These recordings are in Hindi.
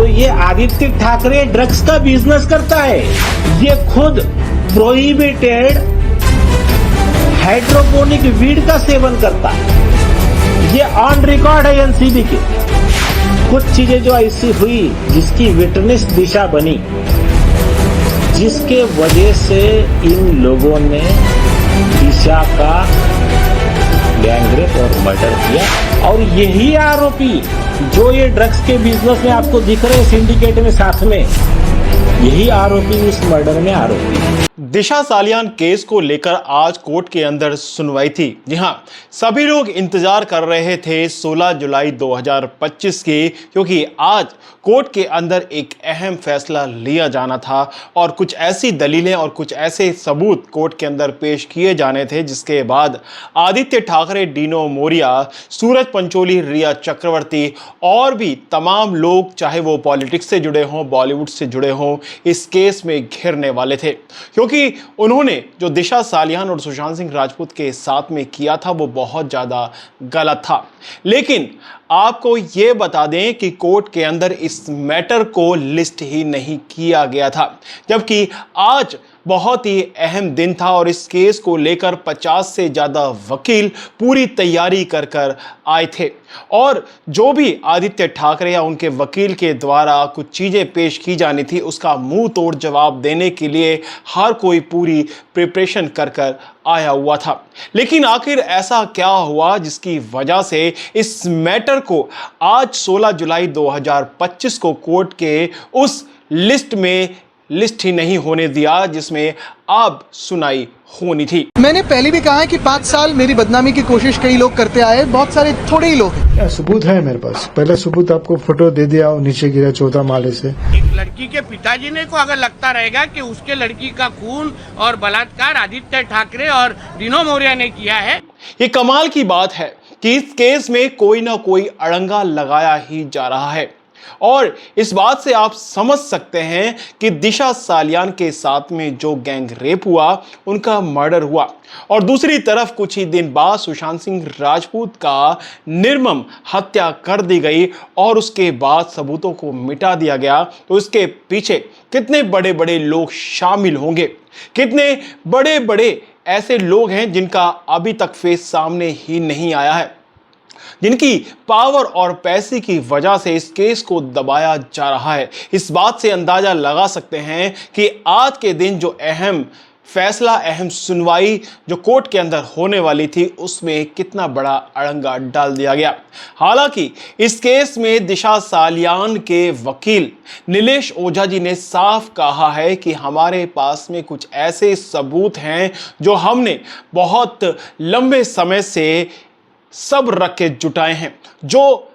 तो ये आदित्य ठाकरे ड्रग्स का बिजनेस करता है। ये खुद प्रोहिबिटेड हाइड्रोपोनिक वीड का सेवन करता है। ये ऑन रिकॉर्ड है एनसीबी के। कुछ चीजें जो ऐसी हुई जिसकी विटनेस दिशा बनी, जिसके वजह से इन लोगों ने दिशा का गैंगरेप और मर्डर किया। और यही आरोपी जो ये ड्रग्स के बिजनेस में आपको दिख रहे हैं सिंडिकेट में साथ में, यही आरोपी इस मर्डर में आरोपी है। दिशा सालियान केस को लेकर आज कोर्ट के अंदर सुनवाई थी। जी हां, सभी लोग इंतजार कर रहे थे 16 जुलाई 2025 की, क्योंकि आज कोर्ट के अंदर एक अहम फैसला लिया जाना था और कुछ ऐसी दलीलें और कुछ ऐसे सबूत कोर्ट के अंदर पेश किए जाने थे, जिसके बाद आदित्य ठाकरे, डीनो मोरिया, सूरज पंचोली, रिया चक्रवर्ती और भी तमाम लोग, चाहे वो पॉलिटिक्स से जुड़े हों, बॉलीवुड से जुड़े हों, इस केस में घिरने वाले थे। क्योंकि उन्होंने जो दिशा सालियान और सुशांत सिंह राजपूत के साथ में किया था वो बहुत ज़्यादा गलत था। लेकिन आपको ये बता दें कि कोर्ट के अंदर इस मैटर को लिस्ट ही नहीं किया गया था, जबकि आज बहुत ही अहम दिन था और इस केस को लेकर 50 से ज़्यादा वकील पूरी तैयारी कर आए थे। और जो भी आदित्य ठाकरे या उनके वकील के द्वारा कुछ चीज़ें पेश की जानी थी, उसका मुंह तोड़ जवाब देने के लिए हर कोई पूरी प्रिपरेशन कर आया हुआ था। लेकिन आखिर ऐसा क्या हुआ जिसकी वजह से इस मैटर को आज 16 जुलाई 2025 को कोर्ट के उस लिस्ट ही नहीं होने दिया जिसमें अब सुनाई होनी थी। मैंने पहले भी कहा है कि 5 साल मेरी बदनामी की कोशिश कई लोग करते आए, बहुत सारे थोड़े ही लोग हैं। क्या सबूत है मेरे पास? पहला सबूत आपको फोटो दे दिया और नीचे गिरा 14 माले से। एक लड़की के पिताजी ने को अगर लगता रहेगा कि उसके लड़की का खून और बलात्कार आदित्य ठाकरे और डीनो मोरिया ने किया है, ये कमाल की बात है कि इस केस में कोई ना कोई अड़ंगा लगाया ही जा रहा है। और इस बात से आप समझ सकते हैं कि दिशा सालियान के साथ में जो गैंग रेप हुआ, उनका मर्डर हुआ, और दूसरी तरफ कुछ ही दिन बाद सुशांत सिंह राजपूत का निर्मम हत्या कर दी गई और उसके बाद सबूतों को मिटा दिया गया। तो इसके पीछे कितने बड़े बड़े लोग शामिल होंगे, कितने बड़े बड़े ऐसे लोग हैं जिनका अभी तक फेस सामने ही नहीं आया है, जिनकी पावर और पैसे की वजह से इस केस को दबाया जा रहा है। इस बात से अंदाजा लगा सकते हैं कि आज के दिन जो अहम फैसला, अहम सुनवाई जो कोर्ट के अंदर होने वाली थी, उसमें कितना बड़ा अड़ंगा डाल दिया गया। हालांकि इस केस में दिशा सालियान के वकील नीलेश ओझा जी ने साफ कहा है कि हमारे पास में कुछ ऐसे सबूत हैं जो हमने बहुत लंबे समय से सब रख के जुटाए हैं, जो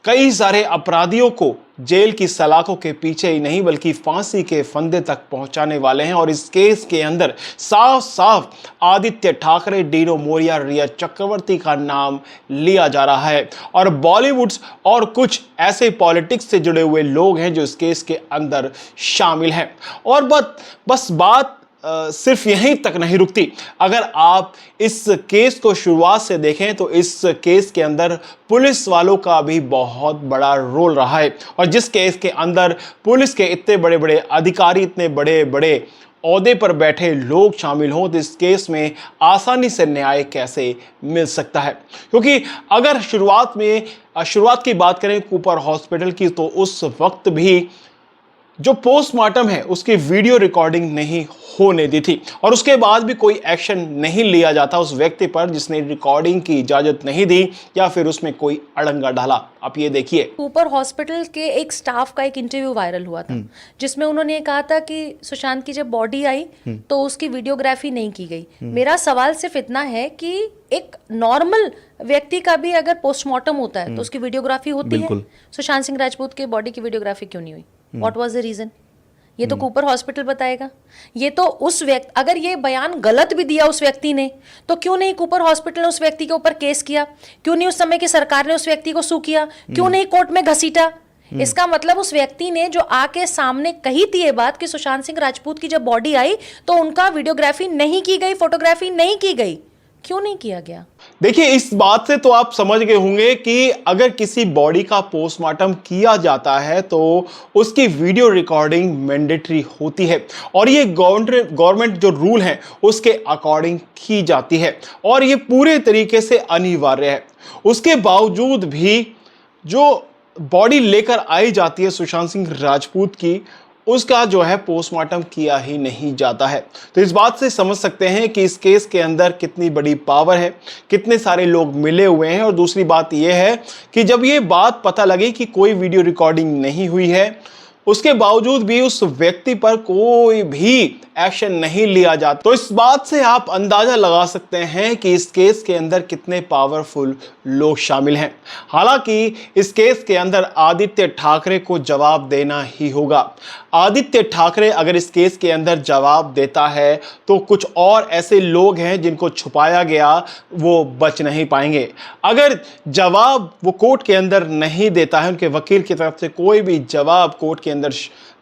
कई सारे अपराधियों को जेल की सलाखों के पीछे ही नहीं बल्कि फांसी के फंदे तक पहुंचाने वाले हैं। और इस केस के अंदर साफ साफ आदित्य ठाकरे, डीनो मोरिया, रिया चक्रवर्ती का नाम लिया जा रहा है। और बॉलीवुड और कुछ ऐसे पॉलिटिक्स से जुड़े हुए लोग हैं जो इस केस के अंदर शामिल हैं। और बस बात सिर्फ यहीं तक नहीं रुकती। अगर आप इस केस को शुरुआत से देखें तो इस केस के अंदर पुलिस वालों का भी बहुत बड़ा रोल रहा है। और जिस केस के अंदर पुलिस के इतने बड़े बड़े अधिकारी, इतने बड़े बड़े ओहदे पर बैठे लोग शामिल हों, तो इस केस में आसानी से न्याय कैसे मिल सकता है? क्योंकि अगर शुरुआत की बात करें कूपर हॉस्पिटल की, तो उस वक्त भी जो पोस्टमार्टम है उसकी वीडियो रिकॉर्डिंग नहीं होने दी थी और उसके बाद भी कोई एक्शन नहीं लिया जाता उस व्यक्ति पर जिसने रिकॉर्डिंग की इजाजत नहीं दी या फिर उसमें कोई अड़ंगा डाला। आप ये देखिए, कूपर हॉस्पिटल के एक स्टाफ का एक इंटरव्यू वायरल हुआ था जिसमें उन्होंने कहा था कि सुशांत की जब बॉडी आई तो उसकी वीडियोग्राफी नहीं की गई। मेरा सवाल सिर्फ इतना है कि एक नॉर्मल व्यक्ति का भी अगर पोस्टमार्टम होता है तो उसकी वीडियोग्राफी होती है, सुशांत सिंह राजपूत के बॉडी की वीडियोग्राफी क्यों नहीं हुई? What was the reason? ये तो कूपर हॉस्पिटल बताएगा। ये तो उस व्यक्ति, अगर ये बयान गलत भी दिया उस व्यक्ति ने, तो क्यों नहीं कूपर हॉस्पिटल ने उस व्यक्ति के ऊपर केस किया? क्यों नहीं उस समय की सरकार ने उस व्यक्ति को सू किया? क्यों नहीं कोर्ट में घसीटा? इसका मतलब उस व्यक्ति ने जो आके सामने कही थी ये बात कि सुशांत सिंह राजपूत की जब बॉडी आई तो उनका वीडियोग्राफी नहीं की गई, फोटोग्राफी नहीं की गई, क्यों नहीं किया गया? देखिए, इस बात से तो आप समझ गए होंगे कि अगर किसी बॉडी का पोस्टमार्टम किया जाता है तो उसकी वीडियो रिकॉर्डिंग मैंडेटरी होती है और ये गवर्नमेंट जो रूल है उसके अकॉर्डिंग की जाती है और ये पूरे तरीके से अनिवार्य है। उसके बावजूद भी जो बॉडी लेकर आई जाती है सुशांत सिंह राजपूत की, उसका जो है पोस्टमार्टम किया ही नहीं जाता है। तो इस बात से समझ सकते हैं कि इस केस के अंदर कितनी बड़ी पावर है, कितने सारे लोग मिले हुए हैं। और दूसरी बात यह है कि जब ये बात पता लगी कि कोई वीडियो रिकॉर्डिंग नहीं हुई है, उसके बावजूद भी उस व्यक्ति पर कोई भी एक्शन नहीं लिया जाता, तो इस बात से आप अंदाजा लगा सकते हैं कि इस केस के अंदर कितने पावरफुल लोग शामिल हैं। हालांकि इस केस के अंदर आदित्य ठाकरे को जवाब देना ही होगा। आदित्य ठाकरे अगर इस केस के अंदर जवाब देता है तो कुछ और ऐसे लोग हैं जिनको छुपाया गया, वो बच नहीं पाएंगे। अगर जवाब वो कोर्ट के अंदर नहीं देता है, उनके वकील की तरफ से कोई भी जवाब कोर्ट के अंदर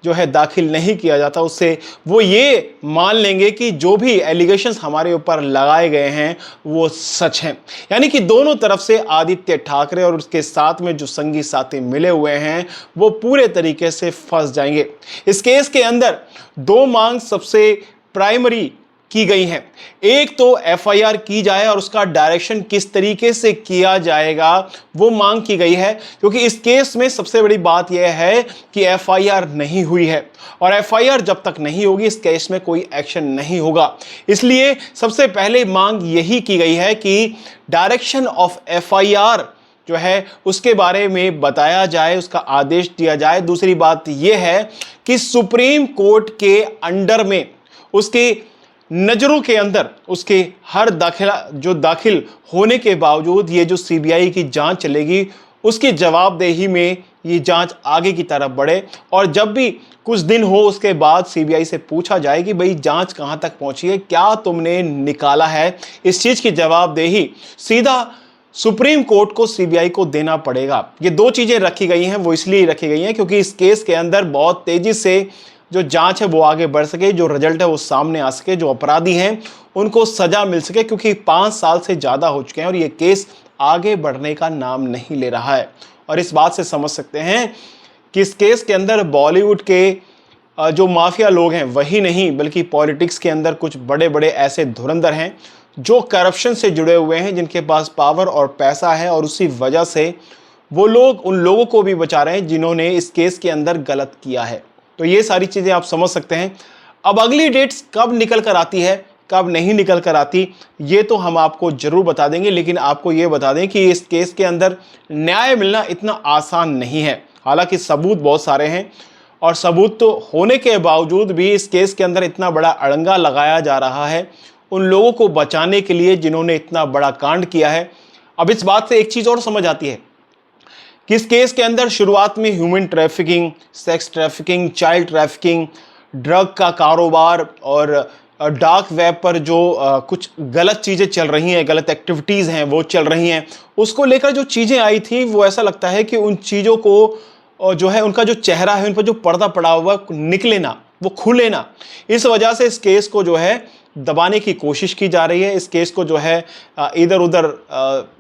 जो है दाखिल नहीं किया जाता, उससे वो ये मान लेंगे कि जो भी एलिगेशंस हमारे ऊपर लगाए गए हैं वो सच हैं। यानी कि दोनों तरफ से आदित्य ठाकरे और उसके साथ में जो संगी साथी मिले हुए हैं वो पूरे तरीके से फंस जाएंगे। इस केस के अंदर दो मांग सबसे प्राइमरी की गई हैं। एक तो एफआईआर की जाए और उसका डायरेक्शन किस तरीके से किया जाएगा वो मांग की गई है, क्योंकि इस केस में सबसे बड़ी बात यह है कि एफआईआर नहीं हुई है और एफआईआर जब तक नहीं होगी इस केस में कोई एक्शन नहीं होगा। इसलिए सबसे पहले मांग यही की गई है कि डायरेक्शन ऑफ एफआईआर जो है उसके बारे में बताया जाए, उसका आदेश दिया जाए। दूसरी बात यह है कि सुप्रीम कोर्ट के अंडर में, उसके नजरों के अंदर, उसके हर दाखिल होने के बावजूद ये जो सीबीआई की जांच चलेगी उसकी जवाबदेही में ये जांच आगे की तरफ बढ़े और जब भी कुछ दिन हो उसके बाद सीबीआई से पूछा जाए कि भाई जांच कहां तक पहुंची है, क्या तुमने निकाला है, इस चीज की जवाबदेही सीधा सुप्रीम कोर्ट को सीबीआई को देना पड़ेगा। ये दो चीजें रखी गई हैं, वो इसलिए रखी गई हैं क्योंकि इस केस के अंदर बहुत तेजी से जो जांच है वो आगे बढ़ सके, जो रिजल्ट है वो सामने आ सके, जो अपराधी हैं उनको सजा मिल सके, क्योंकि 5 साल से ज़्यादा हो चुके हैं और ये केस आगे बढ़ने का नाम नहीं ले रहा है। और इस बात से समझ सकते हैं कि इस केस के अंदर बॉलीवुड के जो माफिया लोग हैं वही नहीं, बल्कि पॉलिटिक्स के अंदर कुछ बड़े बड़े ऐसे धुरंधर हैं जो करप्शन से जुड़े हुए हैं, जिनके पास पावर और पैसा है और उसी वजह से वो लोग उन लोगों को भी बचा रहे हैं जिन्होंने इस केस के अंदर गलत किया है। तो ये सारी चीज़ें आप समझ सकते हैं। अब अगली डेट्स कब निकल कर आती है, कब नहीं निकल कर आती, ये तो हम आपको जरूर बता देंगे, लेकिन आपको ये बता दें कि इस केस के अंदर न्याय मिलना इतना आसान नहीं है। हालांकि सबूत बहुत सारे हैं और सबूत तो होने के बावजूद भी इस केस के अंदर इतना बड़ा अड़ंगा लगाया जा रहा है उन लोगों को बचाने के लिए जिन्होंने इतना बड़ा कांड किया है। अब इस बात से एक चीज़ और समझ आती है कि इस केस के अंदर शुरुआत में human trafficking, sex trafficking, child trafficking, drug का कारोबार और डार्क वेब पर जो कुछ गलत चीज़ें चल रही हैं, गलत एक्टिविटीज़ हैं वो चल रही हैं, उसको लेकर जो चीज़ें आई थी वो ऐसा लगता है कि उन चीज़ों को जो है उनका जो चेहरा है, उन पर जो पर्दा पड़ा हुआ निकले ना, वो खुले ना। इस वजह से इस केस को जो है दबाने की कोशिश की जा रही है। इस केस को जो है इधर उधर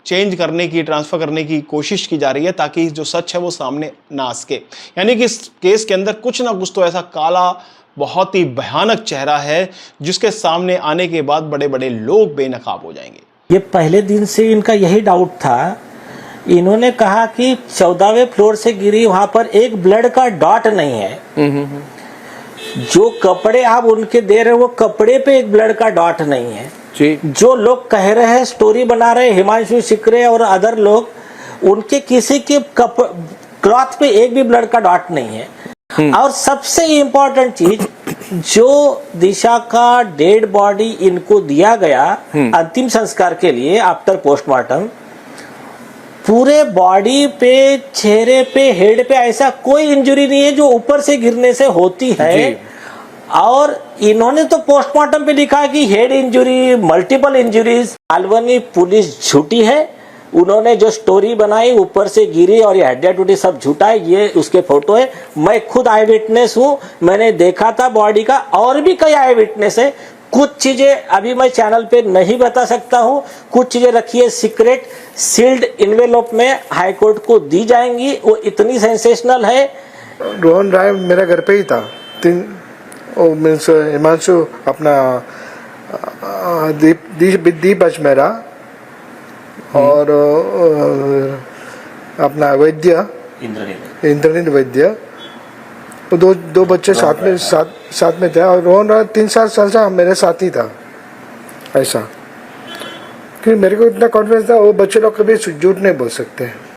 चेंज करने की, ट्रांसफ़र करने की कोशिश की जा रही है ताकि जो सच है वो सामने ना आ सके। यानी कि इस केस के अंदर कुछ ना कुछ तो ऐसा काला, बहुत ही भयानक चेहरा है जिसके सामने आने के बाद बड़े बड़े लोग बेनकाब हो जाएंगे। ये पहले दिन से इनका यही डाउट था। इन्होंने कहा कि 14वें फ्लोर से गिरी, वहां पर एक ब्लड का डॉट नहीं है। जो कपड़े आप उनके दे रहे हो वो कपड़े पे एक ब्लड का डॉट नहीं है जी। जो लोग कह रहे हैं, स्टोरी बना रहे, हिमांशु सिकरे और अदर लोग, उनके किसी के क्लॉथ पे एक भी ब्लड का डॉट नहीं है। और सबसे इम्पोर्टेंट चीज, जो दिशा का डेड बॉडी इनको दिया गया अंतिम संस्कार के लिए आफ्टर पोस्टमार्टम, पूरे बॉडी पे, चेहरे पे, हेड पे ऐसा कोई इंजरी नहीं है जो ऊपर से गिरने से होती है। और इन्होंने तो पोस्टमार्टम पे लिखा कि head injury, multiple injuries. Malvani police झूठी है। उन्होंने जो स्टोरी बनाई ऊपर से गिरी और ये हड्डियां टूटी, सब झूठा है। ये उसके फोटो है। मैं खुद आई विटनेस हूँ, मैंने देखा था बॉडी का, और भी कई आई विटनेस है। कुछ चीजें अभी मैं चैनल पे नहीं बता सकता हूं, कुछ चीजें रखिए सीक्रेट, सील्ड इन्वेलप में हाईकोर्ट को दी जाएंगी। वो इतनी सेंसेशनल है। रोहन राय मेरा घर पे ही था। मीन्स हिमांशु अपना दीप अजमेरा और अपना वैद्य इंद्रनील वैद्य, दो बच्चे साथ में थे। और रोहन राय 3-4 साल से मेरे साथ ही था। ऐसा कि मेरे को इतना कॉन्फिडेंस था, वो बच्चे लोग कभी झूठ नहीं बोल सकते।